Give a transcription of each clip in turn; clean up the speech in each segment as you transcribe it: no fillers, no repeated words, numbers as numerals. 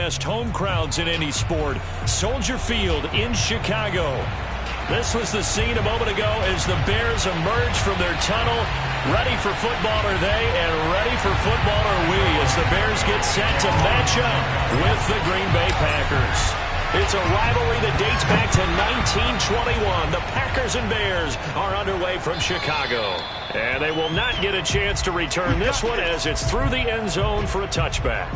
best home crowds in any sport. Soldier Field in Chicago. This was the scene a moment ago as the Bears emerged from their tunnel. Ready for football are they, and ready for football are we as the Bears get set to match up with the Green Bay Packers. It's a rivalry that dates back to 1921. The Packers and Bears are underway from Chicago. And they will not get a chance to return this one as it's through the end zone for a touchback.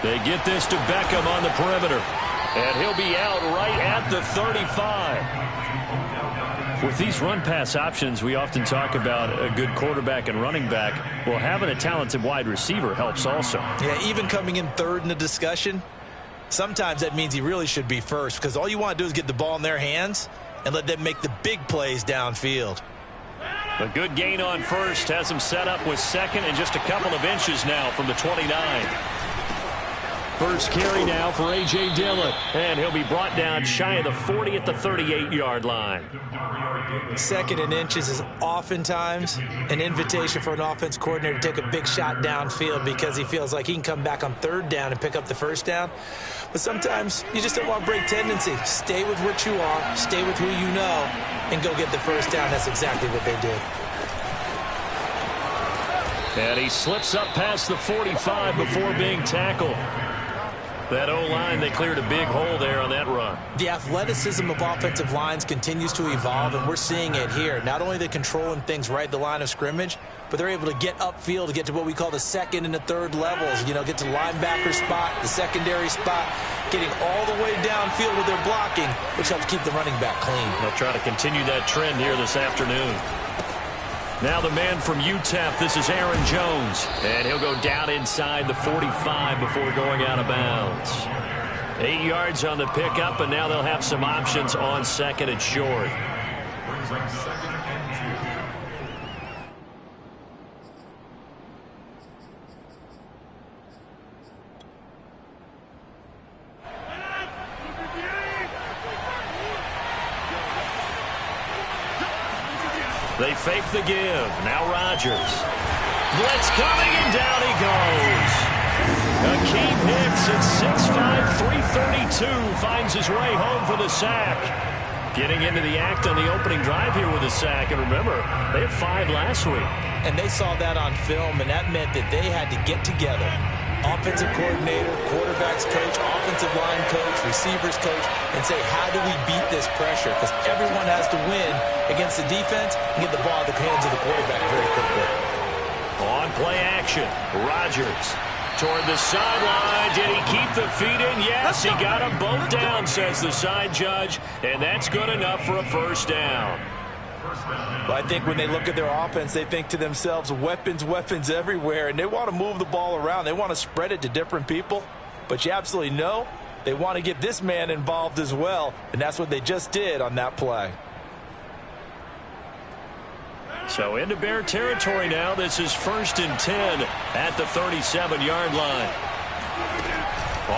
They get this to Beckham on the perimeter. And he'll be out right at the 35. With these run-pass options, we often talk about a good quarterback and running back. Well, having a talented wide receiver helps also. Yeah, even coming in third in the discussion, sometimes that means he really should be first because all you want to do is get the ball in their hands and let them make the big plays downfield. A good gain on first has him set up with second and just a couple of inches now from the 29. First carry now for A.J. Dillon. And he'll be brought down shy of the 40 at the 38-yard line. Second and inches is oftentimes an invitation for an offense coordinator to take a big shot downfield because he feels like he can come back on third down and pick up the first down. But sometimes you just don't want to break tendency. Stay with what you are, stay with who you know, and go get the first down. That's exactly what they did. And he slips up past the 45 before being tackled. That O-line, they cleared a big hole there on that run. The athleticism of offensive lines continues to evolve, and we're seeing it here. Not only are they controlling things right at the line of scrimmage, but they're able to get upfield to get to what we call the second and the third levels. You know, get to the linebacker spot, the secondary spot, getting all the way downfield with their blocking, which helps keep the running back clean. They'll try to continue that trend here this afternoon. Now the man from UTEP, this is Aaron Jones. And he'll go down inside the 45 before going out of bounds. 8 yards on the pickup, and now they'll have some options on second and short. They fake the give. Now Rodgers. Blitz coming, and down he goes. Akeem Hicks at 6'5", 332 finds his way home for the sack. Getting into the act on the opening drive here with a sack. And remember, they had 5 last week. And they saw that on film, and that meant that they had to get together. Offensive coordinator, quarterbacks coach, offensive line coach, receivers coach, and say, how do we beat this pressure? Because everyone has to win against the defense and get the ball in the hands of the quarterback very quickly. On play action, Rodgers toward the sideline. Did he keep the feet in? Yes, he got them both down, says the side judge, and that's good enough for a first down. But I think when they look at their offense, they think to themselves, weapons, weapons everywhere, and they want to move the ball around. They want to spread it to different people, but you absolutely know they want to get this man involved as well, and that's what they just did on that play. So into Bear territory now. This is 1st and 10 at the 37-yard line.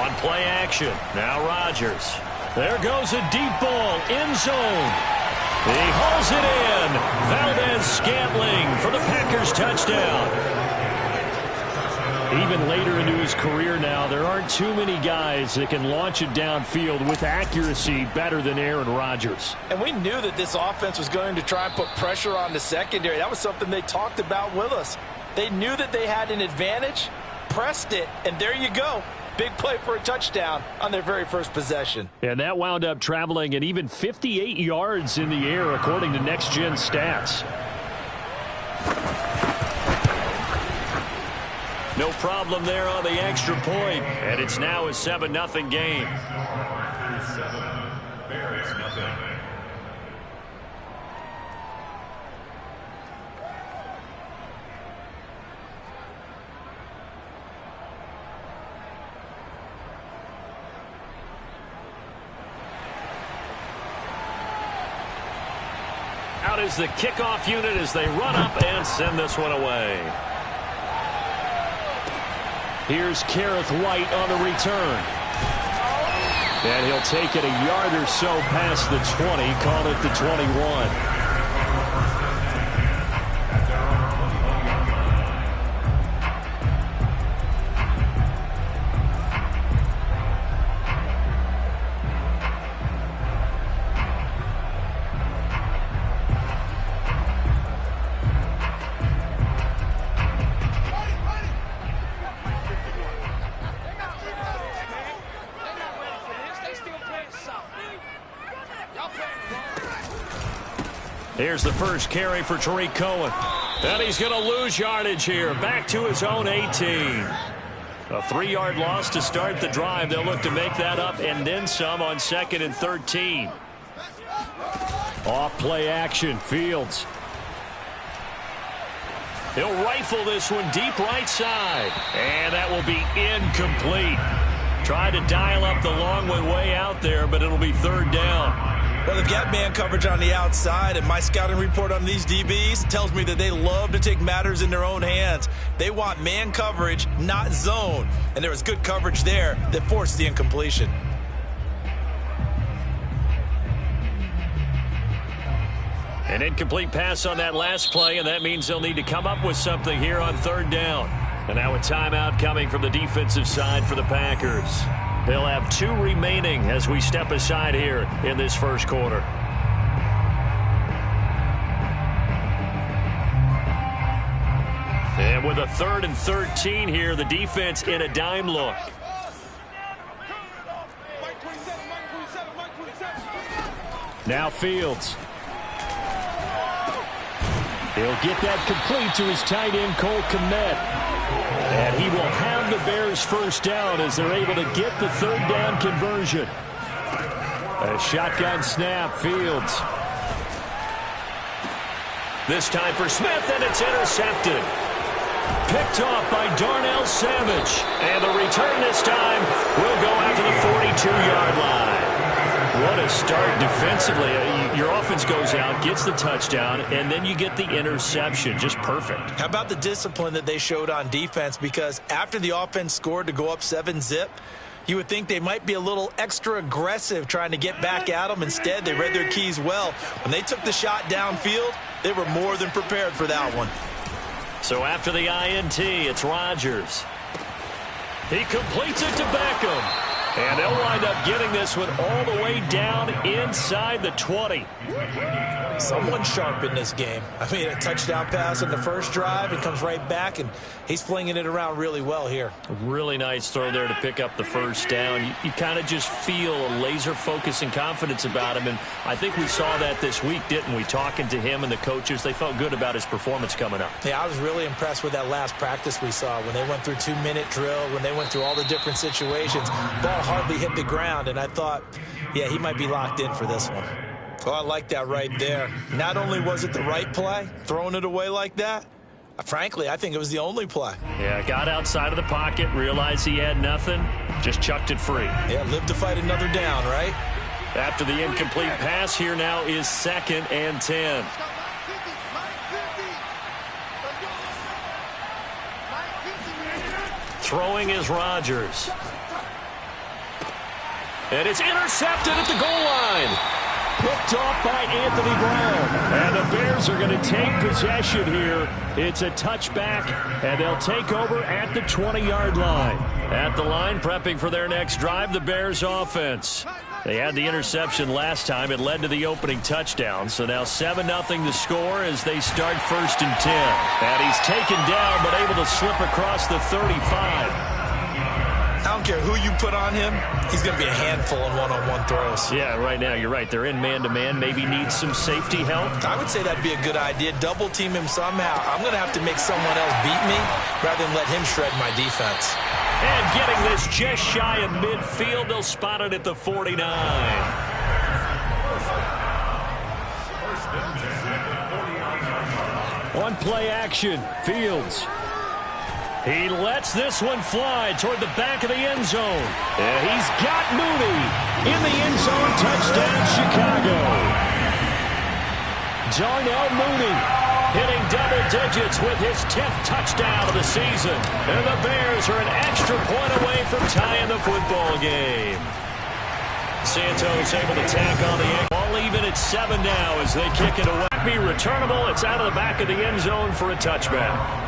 On play action, now Rodgers. There goes a deep ball, end zone. He hauls it in. Valdez-Scantling for the Packers touchdown. Even later into his career now, there aren't too many guys that can launch it downfield with accuracy better than Aaron Rodgers. And we knew that this offense was going to try and put pressure on the secondary. That was something they talked about with us. They knew that they had an advantage, pressed it, and there you go. Big play for a touchdown on their very first possession. And that wound up traveling at even 58 yards in the air, according to Next Gen Stats. No problem there on the extra point, and it's now a 7-0 game. Out is the kickoff unit as they run up and send this one away. Here's Kareth White on the return. And he'll take it a yard or so past the 20, call it the 21. Here's the first carry for Tariq Cohen. And he's going to lose yardage here. Back to his own 18. A 3-yard loss to start the drive. They'll look to make that up and then some on 2nd and 13. Off play action. Fields. He'll rifle this one deep right side. And that will be incomplete. Tried to dial up the long way out there, but it'll be 3rd down. Well, they've got man coverage on the outside, and my scouting report on these DBs tells me that they love to take matters in their own hands. They want man coverage, not zone. And there was good coverage there that forced the incompletion. An incomplete pass on that last play, and that means they'll need to come up with something here on 3rd down. And now a timeout coming from the defensive side for the Packers. They'll have 2 remaining as we step aside here in this first quarter. And with a 3rd and 13 here, the defense in a dime look. Now Fields. He'll get that complete to his tight end, Cole Kmet. And he will have the Bears first down as they're able to get the 3rd down conversion. A shotgun snap, Fields. This time for Smith, and it's intercepted. Picked off by Darnell Savage. And the return this time will go out to the 42-yard line. What a start defensively. Your offense goes out, gets the touchdown, and then you get the interception. Just perfect. How about the discipline that they showed on defense? Because after the offense scored to go up 7-zip, you would think they might be a little extra aggressive trying to get back at them. Instead, they read their keys well. When they took the shot downfield, they were more than prepared for that one. So after the INT, it's Rodgers. He completes it to Beckham. And they'll wind up getting this one all the way down inside the 20. Someone sharp in this game. I mean, a touchdown pass on the first drive. It comes right back, and he's flinging it around really well here. A really nice throw there to pick up the first down. You kind of just feel a laser focus and confidence about him, and I think we saw that this week, didn't we? Talking to him and the coaches, they felt good about his performance coming up. Yeah, I was really impressed with that last practice we saw when they went through 2-minute drill, when they went through all the different situations. Ball hardly hit the ground, and I thought, yeah, he might be locked in for this one. Oh, I like that right there. Not only was it the right play, throwing it away like that, frankly, I think it was the only play. Yeah, got outside of the pocket, realized he had nothing, just chucked it free. Yeah, lived to fight another down, right? After the incomplete pass, here now is 2nd and 10. Throwing is Rodgers. And it's intercepted at the goal line. Picked off by Anthony Brown. And the Bears are going to take possession here. It's a touchback, and they'll take over at the 20-yard line. At the line, prepping for their next drive, the Bears offense. They had the interception last time. It led to the opening touchdown. So now 7-0 the score as they start 1st and 10. And he's taken down, but able to slip across the 35. I don't care who you put on him, he's going to be a handful in one-on-one throws. Yeah, right now, you're right. They're in man-to-man, maybe needs some safety help. I would say that'd be a good idea. Double team him somehow. I'm going to have to make someone else beat me rather than let him shred my defense. And getting this just shy of midfield, they'll spot it at the 49. One play action, Fields. He lets this one fly toward the back of the end zone. And he's got Mooney in the end zone. Touchdown, Chicago. Darnell Mooney hitting double digits with his 10th touchdown of the season. And the Bears are an extra point away from tying the football game. Santos able to tack on the end. All even at 7 now as they kick it away. Be returnable. It's out of the back of the end zone for a touchback.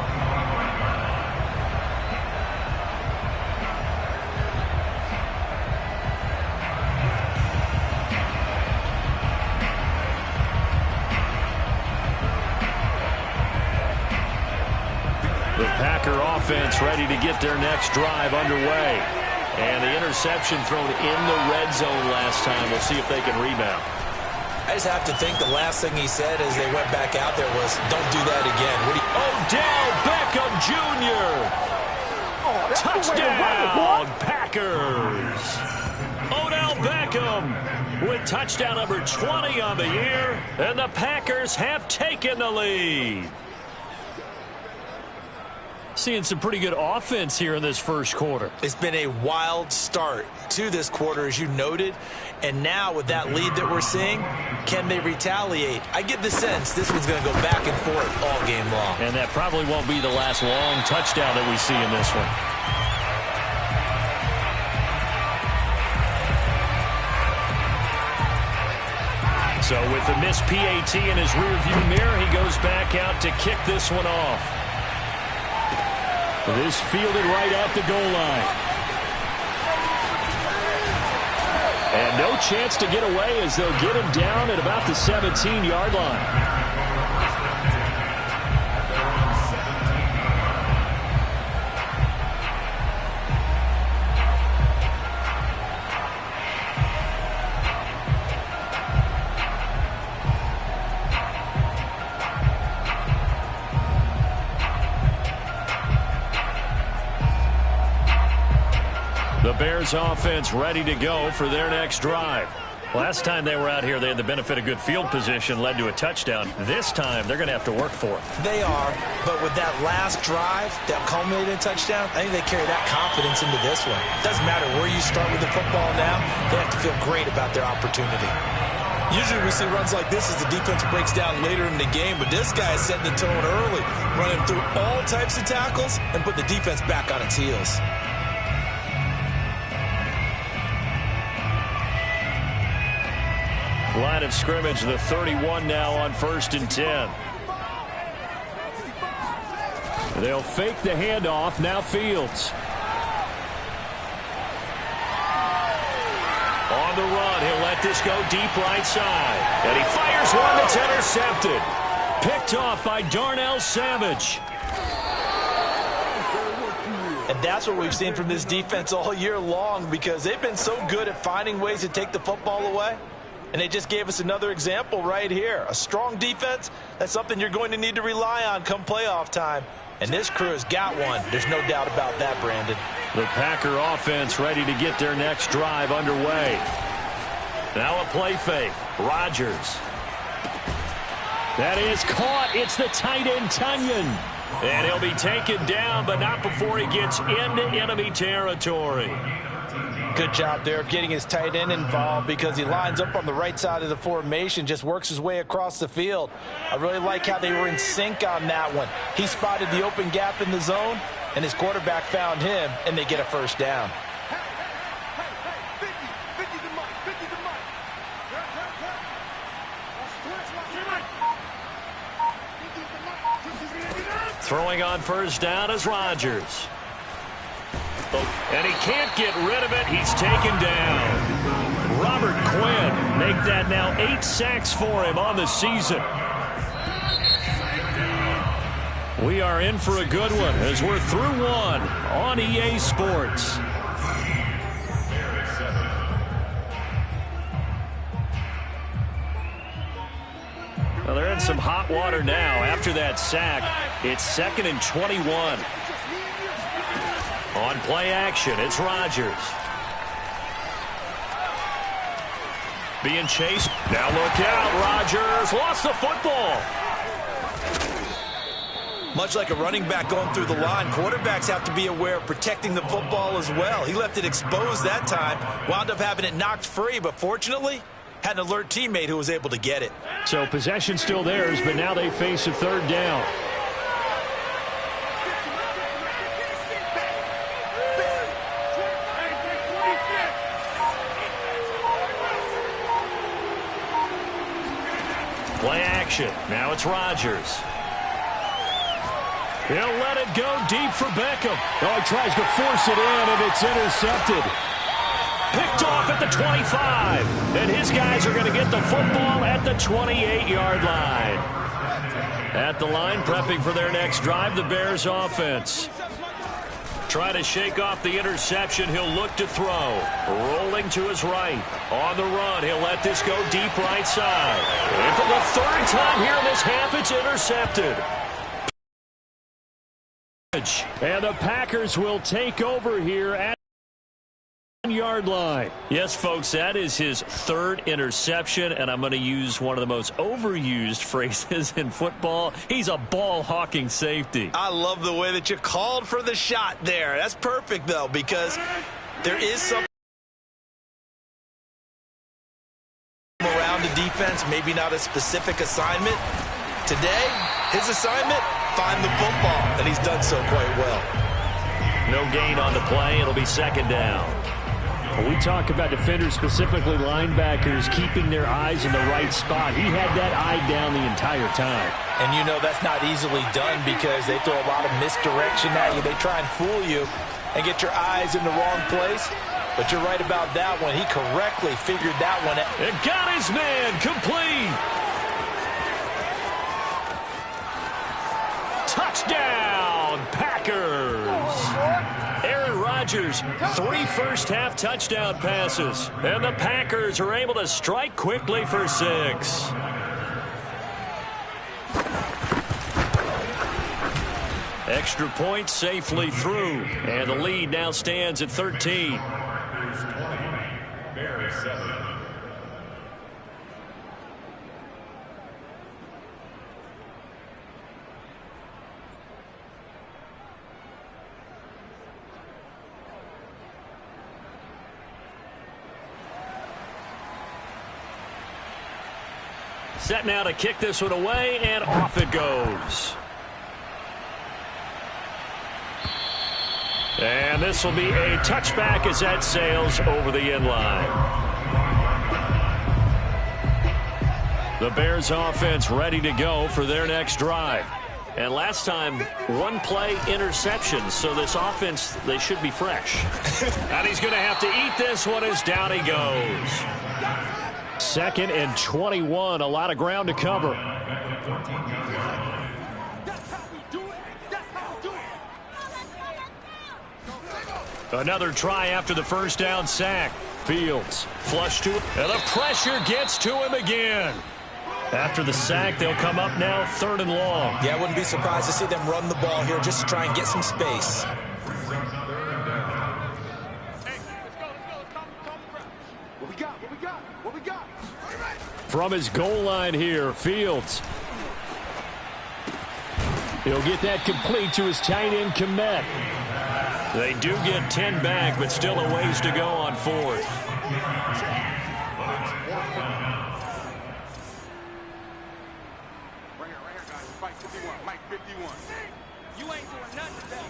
The Packer offense ready to get their next drive underway. And the interception thrown in the red zone last time. We'll see if they can rebound. I just have to think the last thing he said as they went back out there was, don't do that again. Odell Beckham Jr. Touchdown, Packers. Odell Beckham with touchdown number 20 on the year. And the Packers have taken the lead. Seeing some pretty good offense here in this first quarter. It's been a wild start to this quarter, as you noted. And now with that lead that we're seeing, can they retaliate? I get the sense this one's going to go back and forth all game long. And that probably won't be the last long touchdown that we see in this one. So with the missed PAT in his rearview mirror, he goes back out to kick this one off. This fielded right at the goal line. And no chance to get away as they'll get him down at about the 17-yard line. The Bears offense ready to go for their next drive. Last time they were out here, they had the benefit of good field position, led to a touchdown. This time, they're going to have to work for it. They are, but with that last drive that culminated in a touchdown, I think they carry that confidence into this one. It doesn't matter where you start with the football now. They have to feel great about their opportunity. Usually we see runs like this as the defense breaks down later in the game, but this guy is setting the tone early, running through all types of tackles and put the defense back on its heels. Line of scrimmage, the 31 now on 1st and 10. They'll fake the handoff. Now Fields. On the run, he'll let this go deep right side. And he fires one that's intercepted. Picked off by Darnell Savage. And that's what we've seen from this defense all year long, because they've been so good at finding ways to take the football away. And they just gave us another example right here. A strong defense, that's something you're going to need to rely on come playoff time. And this crew has got one. There's no doubt about that, Brandon. The Packer offense ready to get their next drive underway. Now a play fake. Rodgers. That is caught. It's the tight end, Tunyon. And he'll be taken down, but not before he gets into enemy territory. Good job there of getting his tight end involved, because he lines up on the right side of the formation, just works his way across the field. I really like how they were in sync on that one. He spotted the open gap in the zone, and his quarterback found him, and they get a first down. Throwing on first down is Rodgers. And he can't get rid of it. He's taken down. Robert Quinn make that now 8 sacks for him on the season. We are in for a good one as we're through one on EA Sports. Well, they're in some hot water now. After that sack, it's 2nd and 21. On play action, it's Rodgers. Being chased. Now look out, Rodgers lost the football. Much like a running back going through the line, quarterbacks have to be aware of protecting the football as well. He left it exposed that time, wound up having it knocked free, but fortunately, Had an alert teammate who was able to get it. So possession still theirs, but now they face a third down. Play action. Now it's Rodgers. He'll let it go deep for Beckham. Oh, he tries to force it in, and it's intercepted. Picked off at the 25. And his guys are going to get the football at the 28-yard line. At the line, prepping for their next drive, the Bears offense. Trying to shake off the interception. He'll look to throw. Rolling to his right. On the run, he'll let this go deep right side. And for the third time here in this half, it's intercepted. And the Packers will take over here at the yard line. Yes, folks, that is his third interception, and I'm going to use one of the most overused phrases in football. He's a ball-hawking safety. I love the way that you called for the shot there. That's perfect, though, because there is something around the defense, maybe not a specific assignment. Today, his assignment, find the football, and he's done so quite well. No gain on the play. It'll be second down. When we talk about defenders, specifically linebackers, keeping their eyes in the right spot, he had that eye down the entire time. And you know that's not easily done because they throw a lot of misdirection at you. They try and fool you and get your eyes in the wrong place. But you're right about that one. He correctly figured that one out. It got his man complete. Touchdown, Packers. Aaron Rodgers, 3 first-half touchdown passes. And the Packers are able to strike quickly for 6. Extra point safely through. And the lead now stands at 13. Bears 7. Set now to kick this one away, and off it goes. And this will be a touchback as that sails over the end line. The Bears offense ready to go for their next drive. And last time, one play interception, so this offense, they should be fresh. And he's going to have to eat this one as down he goes. 2nd and 21, a lot of ground to cover. Another try after the first down sack. Fields flush to him, and the pressure gets to him again. After the sack, they'll come up now 3rd and long. Yeah, I wouldn't be surprised to see them run the ball here just to try and get some space. From his goal line here, Fields. He'll get that complete to his tight end, Komet. They do get 10 back, but still a ways to go on 4th. You ain't doing nothing today.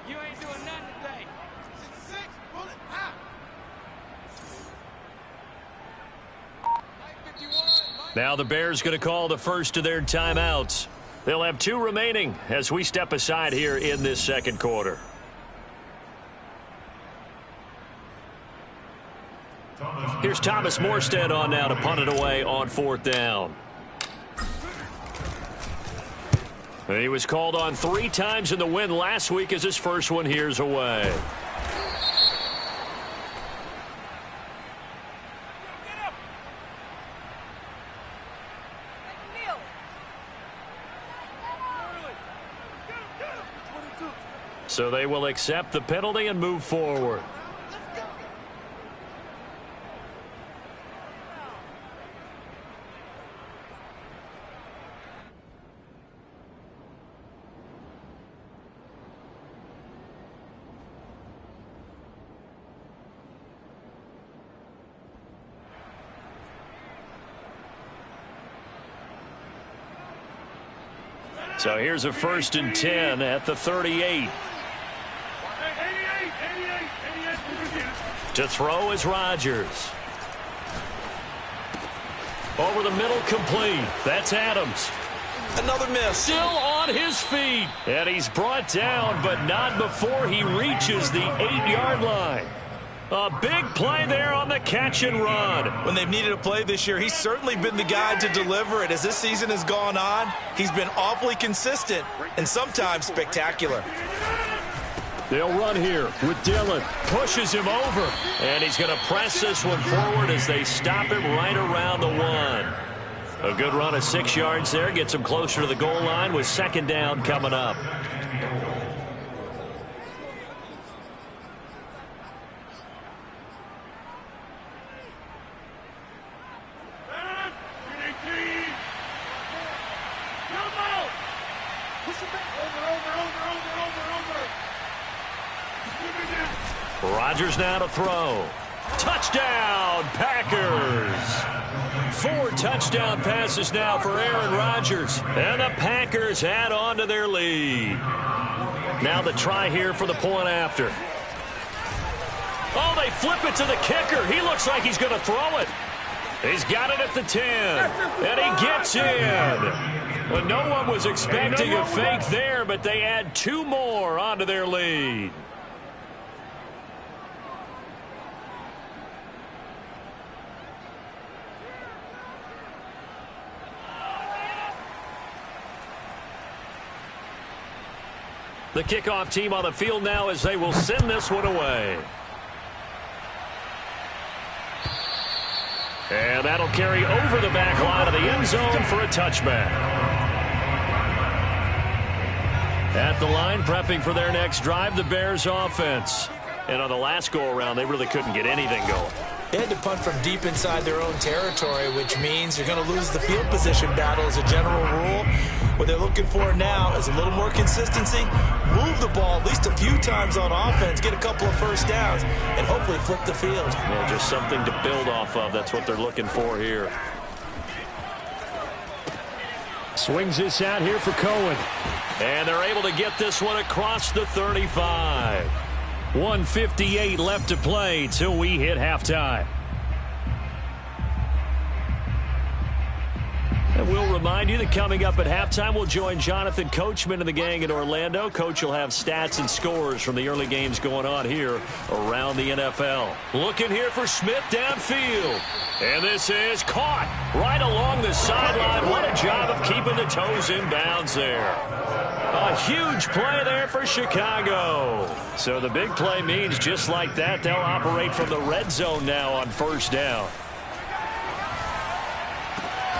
You ain't doing nothing today. 66, bullet, out. Now the Bears going to call the first of their timeouts. They'll have 2 remaining as we step aside here in this second quarter. Here's Thomas Morstead on now to punt it away on 4th down. And he was called on 3 times in the win last week as his first one here's away. So they will accept the penalty and move forward. So here's a 1st and 10 at the 38. To throw is Rodgers. Over the middle, complete. That's Adams. Another miss. Still on his feet. And he's brought down, but not before he reaches the 8-yard line. A big play there on the catch and run. When they've needed a play this year, he's certainly been the guy to deliver it. As this season has gone on, he's been awfully consistent and sometimes spectacular. They'll run here with Dillon. Pushes him over. And he's going to press this one forward as they stop him right around the 1. A good run of 6 yards there. Gets him closer to the goal line with 2nd down coming up. Rodgers now to throw. Touchdown, Packers. 4 touchdown passes now for Aaron Rodgers. And the Packers add on to their lead. Now the try here for the point after. Oh, they flip it to the kicker. He looks like he's going to throw it. He's got it at the 10. And he gets in. Well, no one was expecting a fake there, but they add 2 more onto their lead. The kickoff team on the field now as they will send this one away. And that'll carry over the back line of the end zone for a touchback. At the line, prepping for their next drive, the Bears offense. And on the last go-around, they really couldn't get anything going. They had to punt from deep inside their own territory, which means you're going to lose the field position battle as a general rule. What they're looking for now is a little more consistency, move the ball at least a few times on offense, get a couple of first downs, and hopefully flip the field. Yeah, just something to build off of. That's what they're looking for here. Swings this out here for Cohen. And they're able to get this one across the 35. 1:58 left to play till we hit halftime. And we'll remind you that coming up at halftime, we'll join Jonathan Coachman and the gang in Orlando. Coach will have stats and scores from the early games going on here around the NFL. Looking here for Smith downfield. And this is caught right along the sideline. What a job of keeping the toes in bounds there. A huge play there for Chicago. So the big play means just like that, they'll operate from the red zone now on 1st down.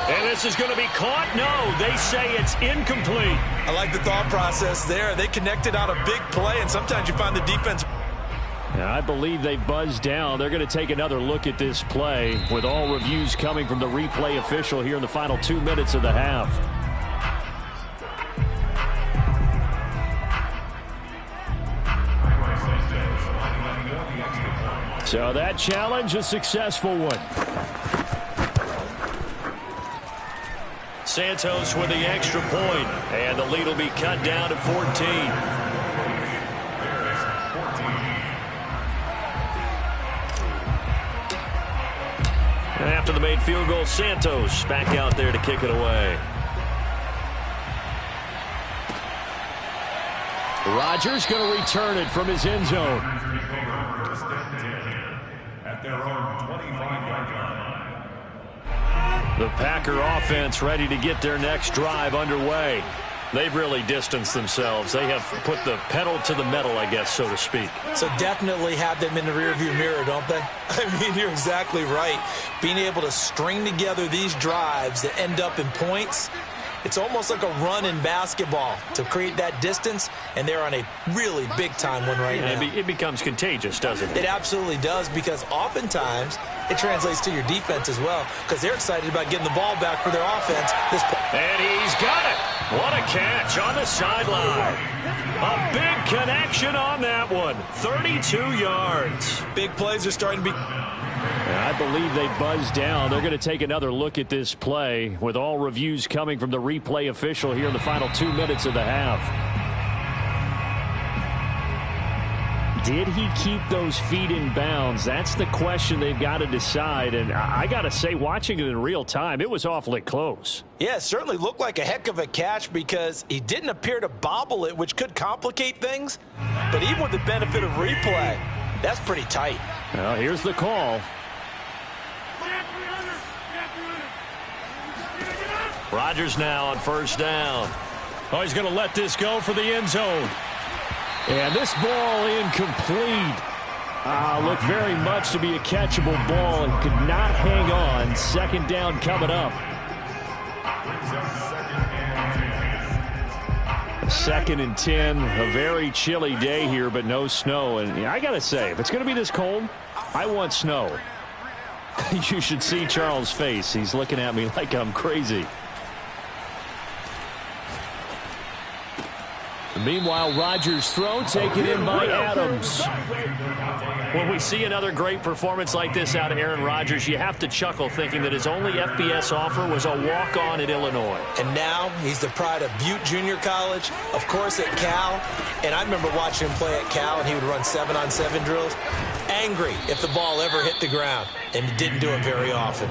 And this is going to be caught? No, they say it's incomplete. I like the thought process there. They connected on a big play, and sometimes you find the defense. Now, I believe they buzzed down. They're going to take another look at this play with all reviews coming from the replay official here in the final 2 minutes of the half. So that challenge, a successful one. Santos with the extra point, and the lead will be cut down to 14. And after the made field goal, Santos back out there to kick it away. Rodgers going to return it from his end zone. At their own 25-yard line. The Packer offense ready to get their next drive underway. They've really distanced themselves. They have put the pedal to the metal, I guess, so to speak. So definitely have them in the rearview mirror, don't they? I mean, you're exactly right. Being able to string together these drives that end up in points, it's almost like a run in basketball to create that distance, and they're on a really big-time one right now. It becomes contagious, doesn't it? It absolutely does, because oftentimes it translates to your defense as well, because they're excited about getting the ball back for their offense. And he's got it. What a catch on the sideline. A big connection on that one. 32 yards. Big plays are starting to be... And I believe they buzzed down. They're going to take another look at this play with all reviews coming from the replay official here in the final 2 minutes of the half. Did he keep those feet in bounds? That's the question they've got to decide. And I got to say, watching it in real time, it was awfully close. Yeah, it certainly looked like a heck of a catch because he didn't appear to bobble it, which could complicate things. But even with the benefit of replay, that's pretty tight. Well, here's the call. Rodgers now on first down. Oh, he's going to let this go for the end zone. And this ball incomplete. Looked very much to be a catchable ball and could not hang on. Second down coming up. Second and 10. A very chilly day here, but no snow. And I got to say, if it's going to be this cold, I want snow. You should see Charles' face. He's looking at me like I'm crazy. Meanwhile, Rodgers' throw taken in by Adams. When we see another great performance like this out of Aaron Rodgers, you have to chuckle thinking that his only FBS offer was a walk-on at Illinois. And now he's the pride of Butte Junior College, of course at Cal. And I remember watching him play at Cal, and he would run 7-on-7 drills. Angry if the ball ever hit the ground, and he didn't do it very often.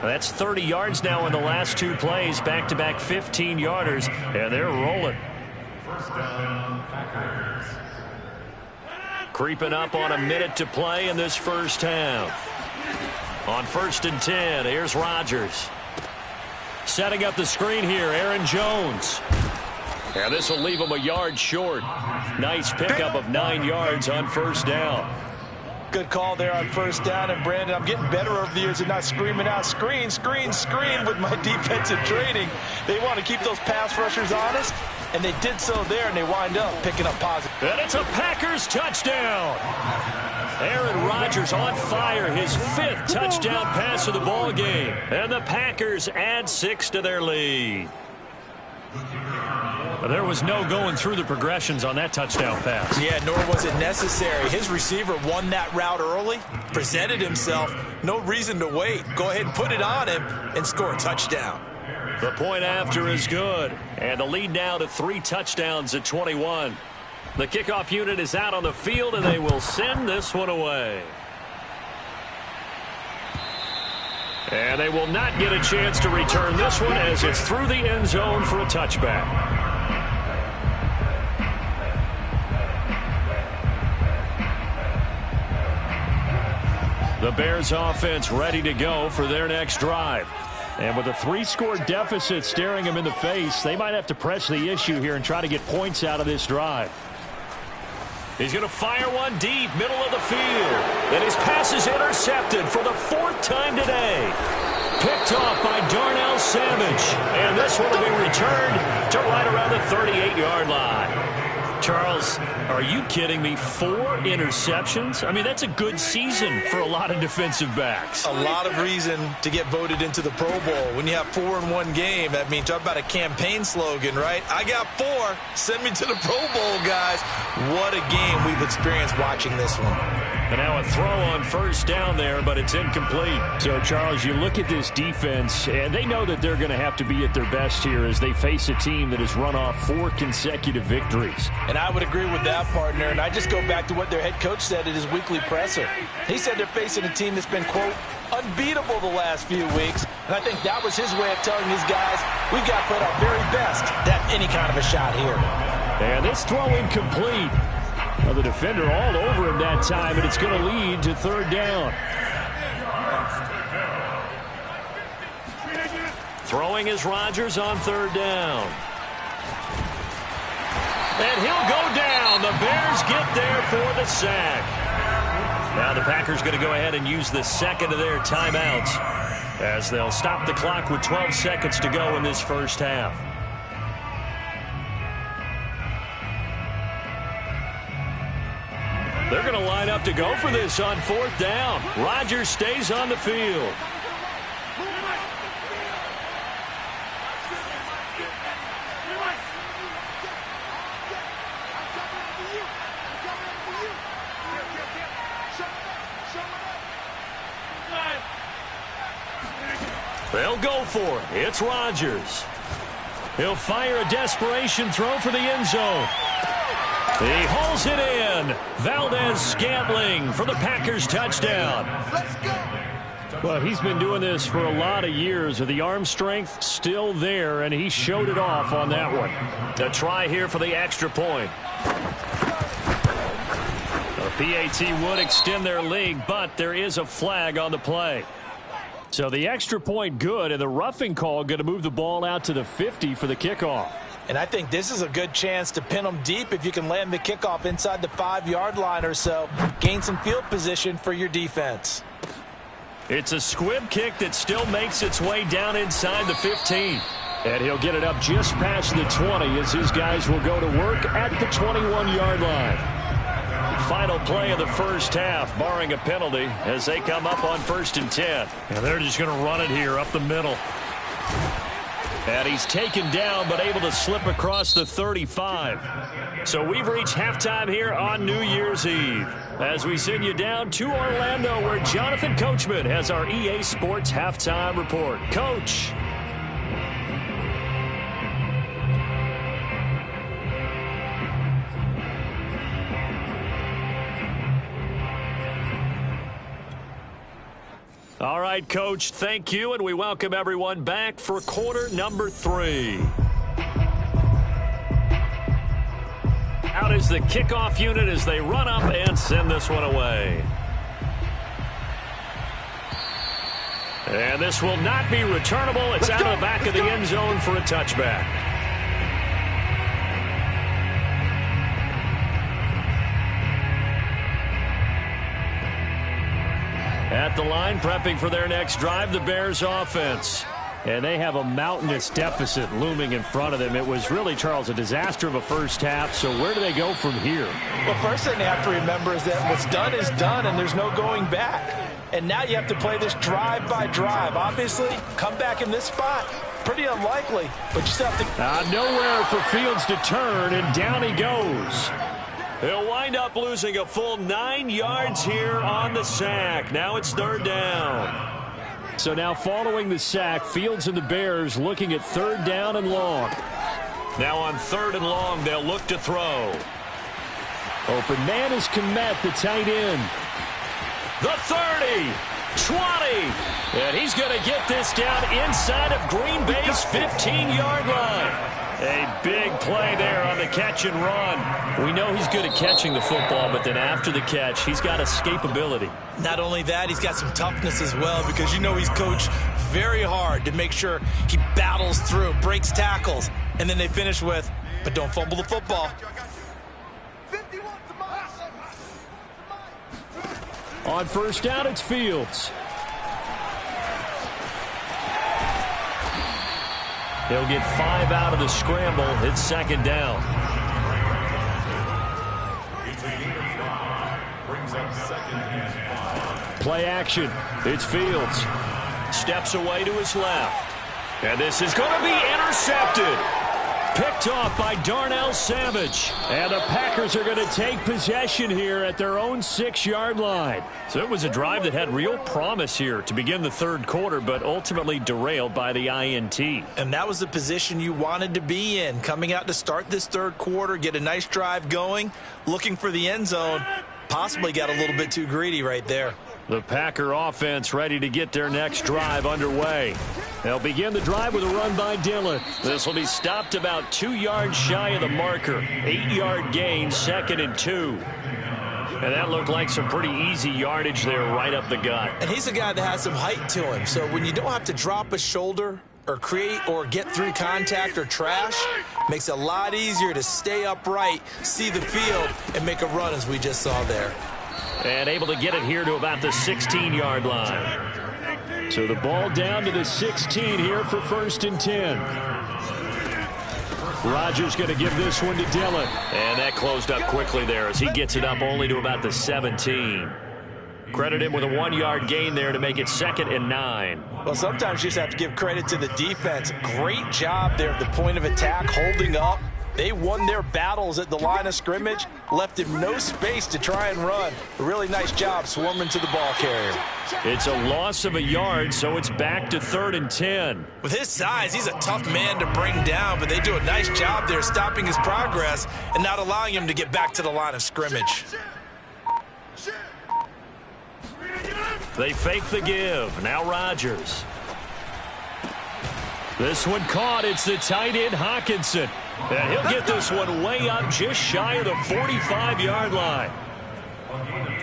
That's 30 yards now in the last two plays, back-to-back 15-yarders, and they're rolling. Creeping up on a minute to play in this first half. On 1st and 10, here's Rodgers. Setting up the screen here, Aaron Jones. And this will leave him a yard short. Nice pickup of 9 yards on first down. Good call there on first down. And, Brandon, I'm getting better over the years and not screaming out, screen, screen, screen with my defensive training. They want to keep those pass rushers honest, and they did so there, and they wind up picking up positive. And it's a Packers touchdown. Aaron Rodgers on fire, his 5th touchdown pass of the ball game. And the Packers add 6 to their lead. There was no going through the progressions on that touchdown pass. Yeah, nor was it necessary. His receiver won that route early, presented himself. No reason to wait. Go ahead and put it on him and score a touchdown. The point after is good. And the lead now to 3 touchdowns at 21. The kickoff unit is out on the field, and they will send this one away. And they will not get a chance to return this one as it's through the end zone for a touchback. The Bears offense ready to go for their next drive. And with a 3-score deficit staring them in the face, they might have to press the issue here and try to get points out of this drive. He's going to fire one deep, middle of the field. And his pass is intercepted for the 4th time today. Picked off by Darnell Savage. And this one will be returned to right around the 38-yard line. Charles, are you kidding me? 4 interceptions? I mean, that's a good season for a lot of defensive backs. A lot of reason to get voted into the Pro Bowl. When you have 4 in one game, that means talk about a campaign slogan, right? I got 4. Send me to the Pro Bowl, guys. What a game we've experienced watching this one. And now a throw on first down there, but it's incomplete. So, Charles, you look at this defense, and they know that they're going to have to be at their best here as they face a team that has run off 4 consecutive victories. And I would agree with that, partner. And I just go back to what their head coach said at his weekly presser. He said they're facing a team that's been, quote, unbeatable the last few weeks. And I think that was his way of telling his guys, we've got to put our very best to have any kind of a shot here. And this throw incomplete. Well, the defender all over him that time, and it's going to lead to 3rd down. Throwing is Rodgers on 3rd down. And he'll go down. The Bears get there for the sack. Now the Packers going to go ahead and use the 2nd of their timeouts as they'll stop the clock with 12 seconds to go in this first half. They're going to line up to go for this on 4th down. Rodgers stays on the field. They'll go for it. It's Rodgers. He'll fire a desperation throw for the end zone. He hauls it in. Valdez-Scantling for the Packers touchdown. Let's go. Well, he's been doing this for a lot of years. The arm strength still there, and he showed it off on that one. A try here for the extra point. The PAT would extend their lead, but there is a flag on the play. So the extra point good, and the roughing call going to move the ball out to the 50 for the kickoff. And I think this is a good chance to pin them deep if you can land the kickoff inside the 5-yard line or so. Gain some field position for your defense. It's a squib kick that still makes its way down inside the 15. And he'll get it up just past the 20 as his guys will go to work at the 21-yard line. Final play of the first half, barring a penalty, as they come up on 1st and 10. And they're just going to run it here up the middle. And he's taken down, but able to slip across the 35. So we've reached halftime here on New Year's Eve, as we send you down to Orlando, where Jonathan Coachman has our EA Sports halftime report. Coach. All right, Coach, thank you, and we welcome everyone back for quarter number 3. Out is the kickoff unit as they run up and send this one away. And this will not be returnable. It's out of the back of the end zone for a touchback. At the line, prepping for their next drive, the Bears offense. And they have a mountainous deficit looming in front of them. It was really, Charles, a disaster of a first half. So where do they go from here? Well, first thing they have to remember is that what's done is done, and there's no going back. And now you have to play this drive by drive. Obviously, come back in this spot, pretty unlikely, but you still have to. Nowhere for Fields to turn, and down he goes. He'll wind up losing a full 9 yards here on the sack. Now it's 3rd down. So now following the sack, Fields and the Bears looking at 3rd down and long. Now on 3rd and long, they'll look to throw. Open man is Kmet, the tight end. The 30, 20, and he's going to get this down inside of Green Bay's 15-yard line. A big play there on the catch and run. We know he's good at catching the football, but then after the catch, he's got escapability. Not only that, he's got some toughness as well, because you know he's coached very hard to make sure he battles through, breaks tackles, and then they finish with, but don't fumble the football. On 1st down, it's Fields. He'll get 5 out of the scramble. It's 2nd down. Play action. It's Fields. Steps away to his left. And this is going to be intercepted. Picked off by Darnell Savage. And the Packers are going to take possession here at their own 6-yard line. So it was a drive that had real promise here to begin the 3rd quarter, but ultimately derailed by the INT. And that was the position you wanted to be in, coming out to start this 3rd quarter, get a nice drive going, looking for the end zone. Possibly got a little bit too greedy right there. The Packer offense ready to get their next drive underway. They'll begin the drive with a run by Dillon. This will be stopped about 2 yards shy of the marker. 8-yard gain, 2nd and 2. And that looked like some pretty easy yardage there right up the gut. And he's a guy that has some height to him. So when you don't have to drop a shoulder or create or get through contact or trash, makes it a lot easier to stay upright, see the field, and make a run as we just saw there. And able to get it here to about the 16-yard line. So the ball down to the 16 here for 1st and 10. Rodgers going to give this one to Dillon. And that closed up quickly there as he gets it up only to about the 17. Credit him with a 1-yard gain there to make it 2nd and 9. Well, sometimes you just have to give credit to the defense. Great job there at the point of attack, holding up, They won their battles at the line of scrimmage, left him no space to try and run. A really nice job swarming to the ball carrier. It's a loss of a yard, so it's back to 3rd and 10. With his size, he's a tough man to bring down, but they do a nice job there stopping his progress and not allowing him to get back to the line of scrimmage. They fake the give. Now Rodgers. This one caught. It's the tight end, Hawkinson. And he'll get this one way up just shy of the 45-yard line.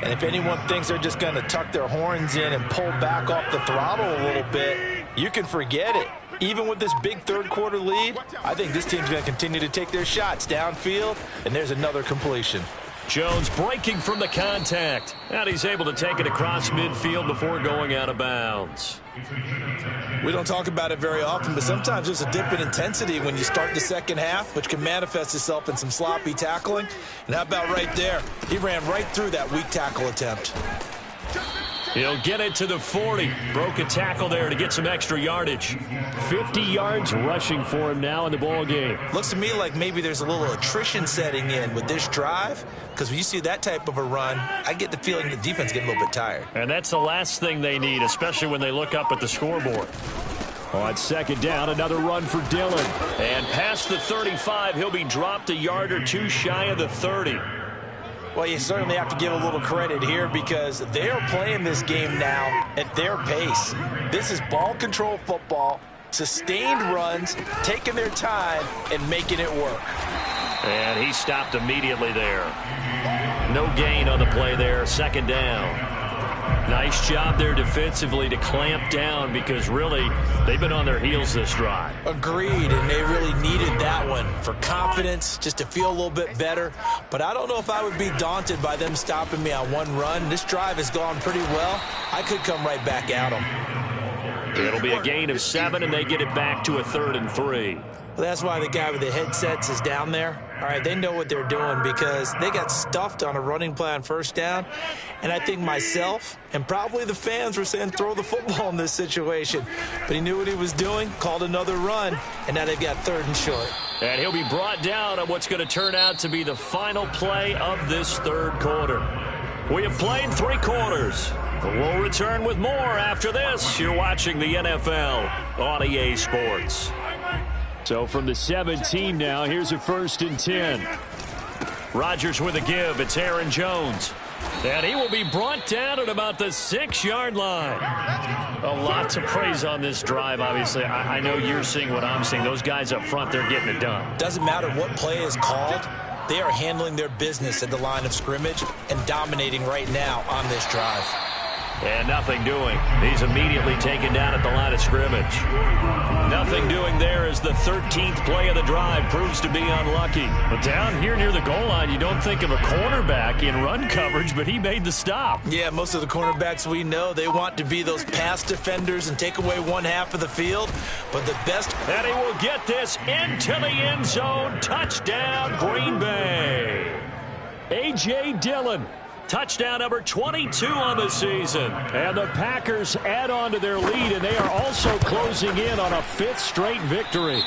And if anyone thinks they're just going to tuck their horns in and pull back off the throttle a little bit, you can forget it. Even with this big third-quarter lead, I think this team's going to continue to take their shots downfield, and there's another completion. Jones breaking from the contact. And he's able to take it across midfield before going out of bounds. We don't talk about it very often, but sometimes there's a dip in intensity when you start the second half, which can manifest itself in some sloppy tackling. And how about right there? He ran right through that weak tackle attempt. He'll get it to the 40. Broke a tackle there to get some extra yardage. 50 yards rushing for him now in the ball game. Looks to me like maybe there's a little attrition setting in with this drive, because when you see that type of a run, I get the feeling the defense getting a little bit tired. And that's the last thing they need, especially when they look up at the scoreboard. On 2nd down, another run for Dillon. And past the 35, he'll be dropped a yard or two shy of the 30. Well, you certainly have to give a little credit here because they are playing this game now at their pace. This is ball control football, sustained runs, taking their time, and making it work. And he stopped immediately there. No gain on the play there, 2nd down. Nice job there defensively to clamp down because really they've been on their heels this drive. Agreed, and they really needed that one for confidence, just to feel a little bit better. But I don't know if I would be daunted by them stopping me on one run. This drive has gone pretty well. I could come right back at them. It'll be a gain of 7, and they get it back to a 3rd and 3. Well, that's why the guy with the headsets is down there. All right, they know what they're doing because they got stuffed on a running play on 1st down. And I think myself and probably the fans were saying throw the football in this situation. But he knew what he was doing, called another run, and now they've got 3rd and short. And he'll be brought down on what's going to turn out to be the final play of this 3rd quarter. We have played 3 quarters. We'll return with more after this. You're watching the NFL on EA Sports. So from the 17 now, here's a 1st and 10. Rodgers with a give. It's Aaron Jones. And he will be brought down at about the 6-yard line. A lot to praise on this drive, obviously. I know you're seeing what I'm seeing. Those guys up front, they're getting it done. Doesn't matter what play is called. They are handling their business at the line of scrimmage and dominating right now on this drive. And nothing doing. He's immediately taken down at the line of scrimmage. Nothing doing there as the 13th play of the drive proves to be unlucky. But down here near the goal line, you don't think of a cornerback in run coverage, but he made the stop. Yeah, most of the cornerbacks we know, they want to be those pass defenders and take away one half of the field. But the best... And he will get this into the end zone. Touchdown, Green Bay. A.J. Dillon. Touchdown number 22 on the season. And the Packers add on to their lead, and they are also closing in on a 5th straight victory.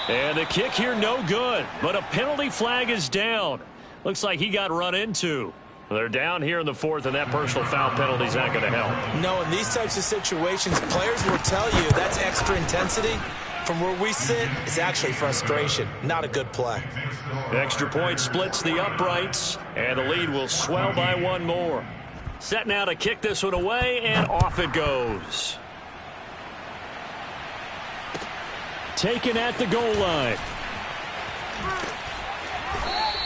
And the kick here no good, but a penalty flag is down. Looks like he got run into. They're down here in the 4th, and that personal foul penalty is not going to help. No, in these types of situations, players will tell you that's extra intensity. From where we sit, it's actually frustration. Not a good play. Extra point splits the uprights, and the lead will swell by 1 more. Set now to kick this one away, and off it goes. Taken at the goal line.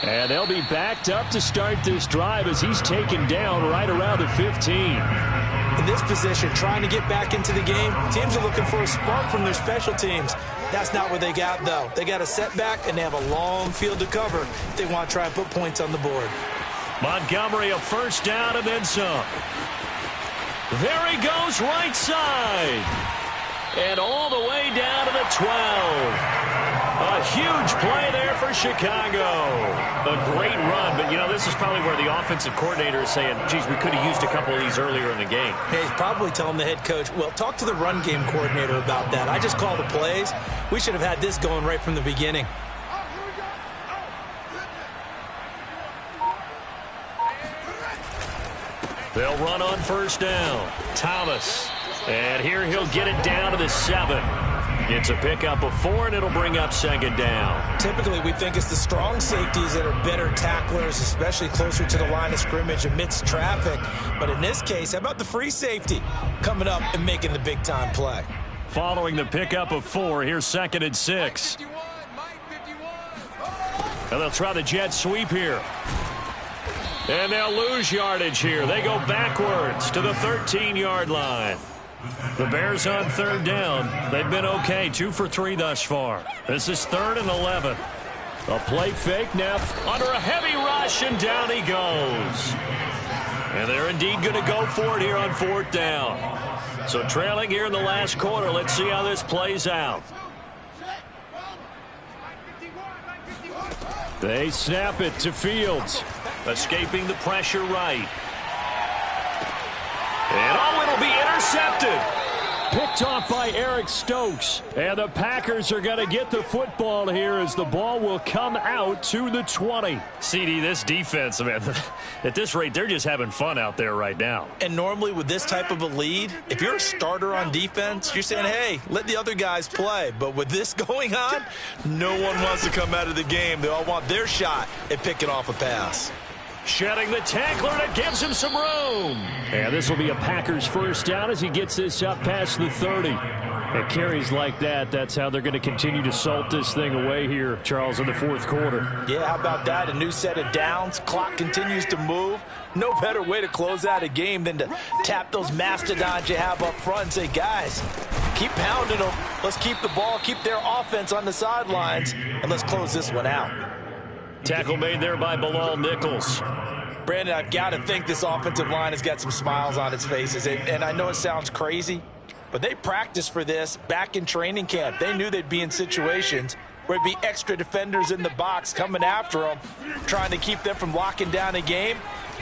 And they'll be backed up to start this drive as he's taken down right around the 15. In this position, trying to get back into the game, teams are looking for a spark from their special teams. That's not what they got, though. They got a setback, and they have a long field to cover if they want to try and put points on the board. Montgomery, a 1st down and then some. There he goes, right side. And all the way down to the 12. A huge play there for Chicago. A great run, but, you know, this is probably where the offensive coordinator is saying, geez, we could have used a couple of these earlier in the game. Hey, he's probably telling the head coach, well, talk to the run game coordinator about that. I just call the plays. We should have had this going right from the beginning. They'll run on first down. Thomas. And here he'll get it down to the 7. It's a pickup of 4, and it'll bring up second down. Typically, we think it's the strong safeties that are better tacklers, especially closer to the line of scrimmage amidst traffic. But in this case, how about the free safety coming up and making the big-time play? Following the pickup of 4, here's second and 6. And they'll try the jet sweep here. And they'll lose yardage here. They go backwards to the 13-yard line. The Bears on third down. They've been okay, 2 for 3 thus far. This is 3rd and 11. A play fake now under a heavy rush, and down he goes. And they're indeed going to go for it here on 4th down. So trailing here in the last quarter. Let's see how this plays out. They snap it to Fields. Escaping the pressure right. And it'll be intercepted. Picked off by Eric Stokes. And the Packers are going to get the football here as the ball will come out to the 20. CD, this defense, man, at this rate, they're just having fun out there right now. And normally with this type of a lead, if you're a starter on defense, you're saying, hey, let the other guys play. But with this going on, no one wants to come out of the game. They all want their shot at picking off a pass. Shedding the tackler, and it gives him some room. And this will be a Packers first down as he gets this up past the 30. It carries like that. That's how they're going to continue to salt this thing away here, Charles, in the 4th quarter. Yeah, how about that? A new set of downs. Clock continues to move. No better way to close out a game than to tap those mastodons you have up front and say, guys, keep pounding them. Let's keep the ball, keep their offense on the sidelines, and let's close this one out. Tackle made there by Bilal Nichols. Brandon, I've got to think this offensive line has got some smiles on its faces. And I know it sounds crazy, but they practiced for this back in training camp. They knew they'd be in situations where it'd be extra defenders in the box coming after them, trying to keep them from locking down a game.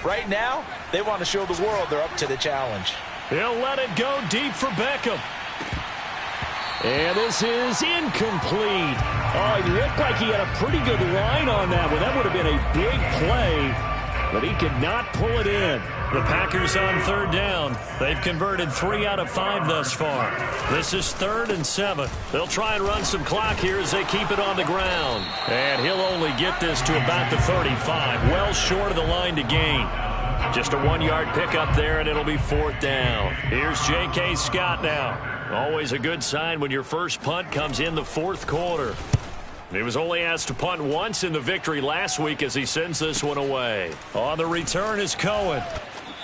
Right now, they want to show the world they're up to the challenge. He'll let it go deep for Beckham. And this is incomplete. Oh, he looked like he had a pretty good line on that one. That would have been a big play, but he could not pull it in. The Packers on third down. They've converted 3 out of 5 thus far. This is 3rd and 7. They'll try and run some clock here as they keep it on the ground. And he'll only get this to about the 35, well short of the line to gain. Just a 1-yard pickup there, and it'll be 4th down. Here's J.K. Scott now. Always a good sign when your first punt comes in the 4th quarter. He was only asked to punt once in the victory last week as he sends this one away. On the return is Cohen.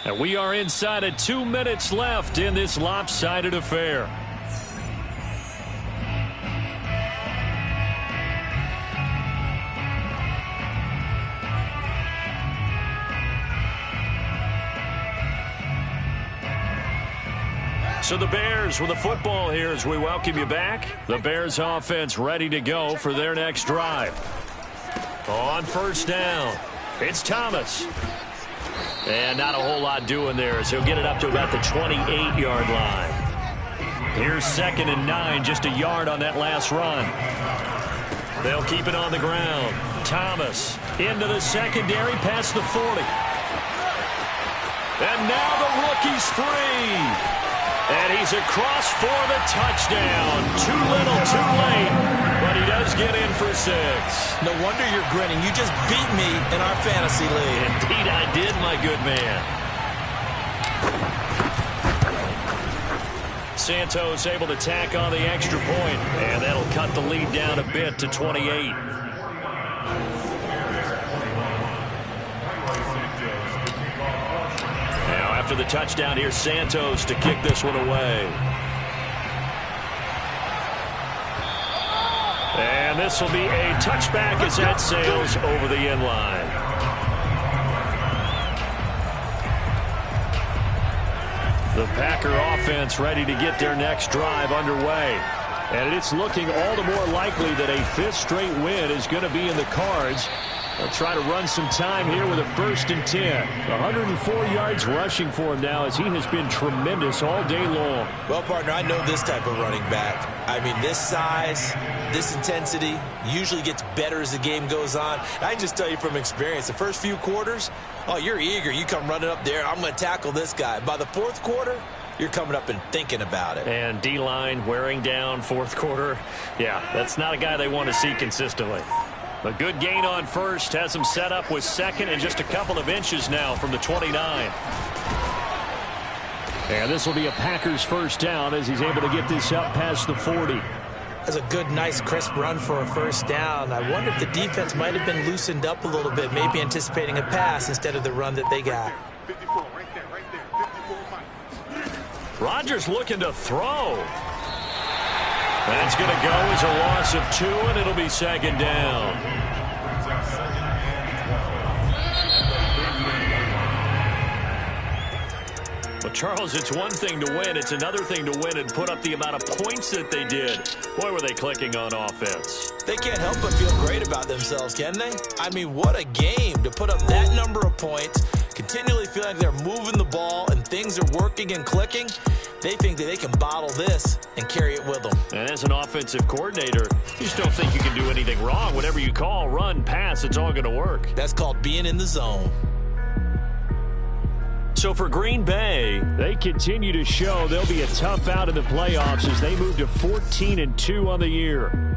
And we are inside of 2 minutes left in this lopsided affair. So the Bears with the football here as we welcome you back. The Bears offense ready to go for their next drive. On first down, it's Thomas. And not a whole lot doing there as he'll get it up to about the 28-yard line. Here's 2nd and 9, just a yard on that last run. They'll keep it on the ground. Thomas into the secondary past the 40. And now the rookie's free. And he's across for the touchdown. Too little, too late. But he does get in for 6. No wonder you're grinning. You just beat me in our fantasy league. Indeed I did, my good man. Santos able to tack on the extra point. And that'll cut the lead down a bit to 28. After the touchdown, here's Santos to kick this one away. And this will be a touchback as that sails over the end line. The Packer offense ready to get their next drive underway. And it's looking all the more likely that a 5th straight win is going to be in the cards They'll try to run some time here with a 1st and 10. 104 yards rushing for him now as he has been tremendous all day long. Well, partner, I know this type of running back. I mean, this size, this intensity usually gets better as the game goes on. And I can just tell you from experience, the first few quarters, oh, you're eager. You come running up there, I'm going to tackle this guy. By the 4th quarter, you're coming up and thinking about it. And D-line wearing down 4th quarter. Yeah, that's not a guy they want to see consistently. A good gain on 1st, has him set up with 2nd and just a couple of inches now from the 29. And this will be a Packers 1st down as he's able to get this up past the 40. That's a good, nice, crisp run for a 1st down. I wonder if the defense might have been loosened up a little bit, maybe anticipating a pass instead of the run that they got. 54, right there, 54, Mike. Rodgers looking to throw. That's going to go as a loss of 2, and it'll be 2nd down. Well, Charles, it's one thing to win. It's another thing to win and put up the amount of points that they did. Boy, were they clicking on offense. They can't help but feel great about themselves, can they? I mean, what a game to put up that number of points, continually feeling like they're moving the ball and things are working and clicking. They think that they can bottle this and carry it with them. And as an offensive coordinator, you just don't think you can do anything wrong. Whatever you call, run, pass, it's all going to work. That's called being in the zone. So for Green Bay, they continue to show they'll be a tough out in the playoffs as they move to 14-2 on the year.